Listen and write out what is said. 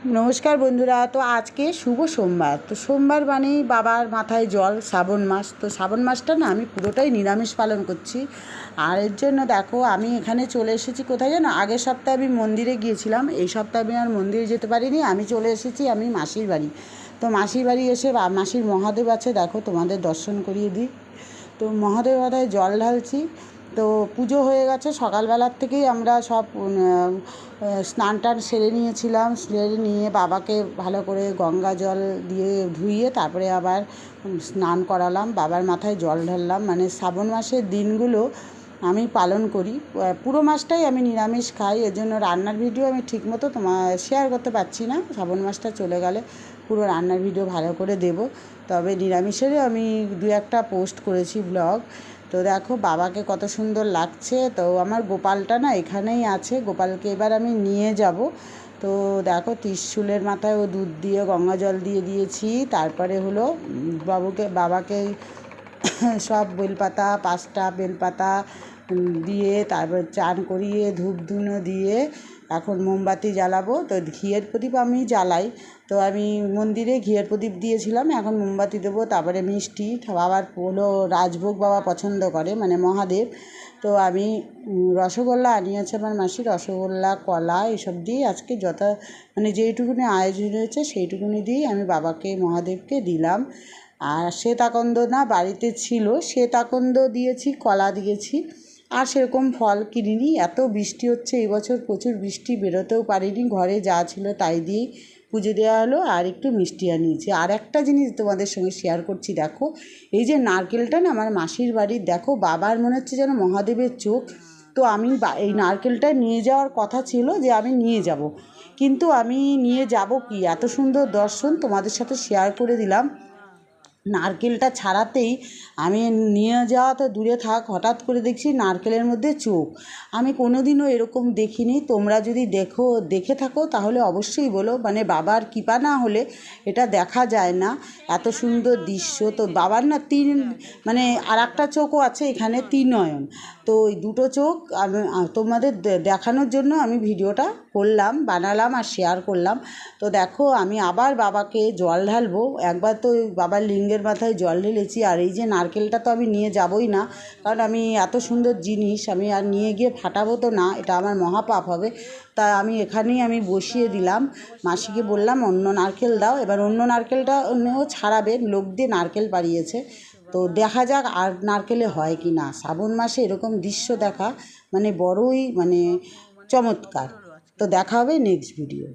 नमस्कार बंधुरा। तो आज के शुभ सोमवार। तो सोमवार मानेई बाबार माथाय जल। श्रावण मास, तो श्रावण मासटा ना आमी पुरोटाई निरामिष पालन करছি। আর এর জন্য দেখো আমি এখানে চলে এসেছি কোথায় জানো, আগের সপ্তাহে আমি মন্দিরে গিয়েছিলাম, এই সপ্তাহে আমি আর মন্দিরে যেতে পারিনি। আমি চলে এসেছি আমি মাসির বাড়ি। তো মাসির বাড়ি এসে মাসির মহাদেব আছে, দেখো তোমাদের দর্শন করিয়ে দিই। তো মহাদেব মাথায় জল ঢালছি। তো পুজো হয়ে গেছে, সকালবেলার থেকেই আমরা সব স্নান টান সেরে নিয়েছিলাম। সেরে নিয়ে বাবাকে ভালো করে গঙ্গা জল দিয়ে ধুইয়ে তারপরে আবার স্নান করালাম, বাবার মাথায় জল ঢাললাম। মানে শ্রাবণ মাসের দিনগুলো আমি পালন করি, পুরো মাসটাই আমি নিরামিষ খাই। এর জন্য রান্নার ভিডিও আমি ঠিকমতো শেয়ার করতে পারছি না। শ্রাবণ মাসটা চলে গেলে পুরো রান্নার ভিডিও ভালো করে দেব। তবে নিরামিষেরও আমি দু একটা পোস্ট করেছি ব্লগ। তো দেখো বাবাকে কত সুন্দর লাগছে। তো আমার গোপালটা না এখানেই আছে, গোপালকে এবার আমি নিয়ে যাব। তো দেখো ত্রিশূলের মাথায় ও দুধ দিয়ে গঙ্গা জল দিয়ে দিয়েছি। তারপরে হলো বাবাকে সব বেলপাতা, 5টা বেলপাতা দিয়ে তারপর চান করিয়ে ধূপ ধুনো দিয়ে এখন মোমবাতি জ্বালাবো। তো ঘিয়ের প্রদীপ আমি জ্বালাই, তো আমি মন্দিরে ঘিয়ের প্রদীপ দিয়েছিলাম, এখন মোমবাতি দেবো। তারপরে মিষ্টি, বাবার হলো রাজভোগ বাবা পছন্দ করে, মানে মহাদেব। তো আমি রসগোল্লা আনিয়েছে আমার মাসি, রসগোল্লা কলা এসব দিয়ে আজকে মানে যেইটুকুনি আয়োজন হয়েছে সেইটুকুনি দিয়েই আমি বাবাকে মহাদেবকে দিলাম। আর শ্বেতাকন্দ না বাড়িতে ছিল, শ্বেতাকন্দ দিয়েছি, কলা দিয়েছি, আর সেরকম ফল কিনিনি। এত বৃষ্টি হচ্ছে এই বছর, প্রচুর বৃষ্টি, বেরোতেও পারিনি, ঘরে যা ছিল তাই দিয়েই পুজো দেওয়া হলো। আর একটু মিষ্টি আনিয়েছি। আর একটা জিনিস তোমাদের সঙ্গে শেয়ার করছি, দেখো এই যে নারকেলটা না আমার মাসির বাড়ির, দেখো বাবার মনে হচ্ছে যেন মহাদেবের চোখ। তো আমি এই নারকেলটা নিয়ে যাওয়ার কথা ছিল যে আমি নিয়ে যাব, কিন্তু আমি নিয়ে যাব কি, এত সুন্দর দর্শন তোমাদের সাথে শেয়ার করে দিলাম। নারকেলটা ছাড়াতেই আমি নিয়ে যাওয়া তো দূরে থাক, হঠাৎ করে দেখছি নারকেলের মধ্যে চোখ। আমি কোনো দিনও এরকম দেখিনি। তোমরা যদি দেখে থাকো তাহলে অবশ্যই বলো, মানে বাবার কৃপা না হলে এটা দেখা যায় না, এত সুন্দর দৃশ্য। তো বাবার না মানে আর একটা চোখও আছে এখানে, 3 নয়ন। তো ওই দুটো চোখ আমি তোমাদের দেখানোর জন্য আমি ভিডিওটা বানালাম আর শেয়ার করলাম। তো দেখো আমি আবার বাবাকে জল ঢালবো। একবার তো বাবার লিঙ্গের মাথায় জল ঢেলেছি, আর এই যে নারকেলটা তো আমি নিয়ে যাবই না, কারণ আমি এত সুন্দর জিনিস আমি আর নিয়ে গিয়ে ফাটাবো তো না, এটা আমার মহাপাপ হবে। তাই আমি এখানেই বসিয়ে দিলাম। মাসিকে বললাম অন্য নারকেল দাও। এবার অন্য নারকেলটা অন্যও ছাড়াবে, লোক দিয়ে নারকেল পাড়িয়েছে। তো দেখা যাক আর নারকেলে হয় কি না। শ্রাবণ মাসে এরকম দৃশ্য দেখা মানে বড়ই মানে চমৎকার। তো দেখা হবে নেক্সট ভিডিও।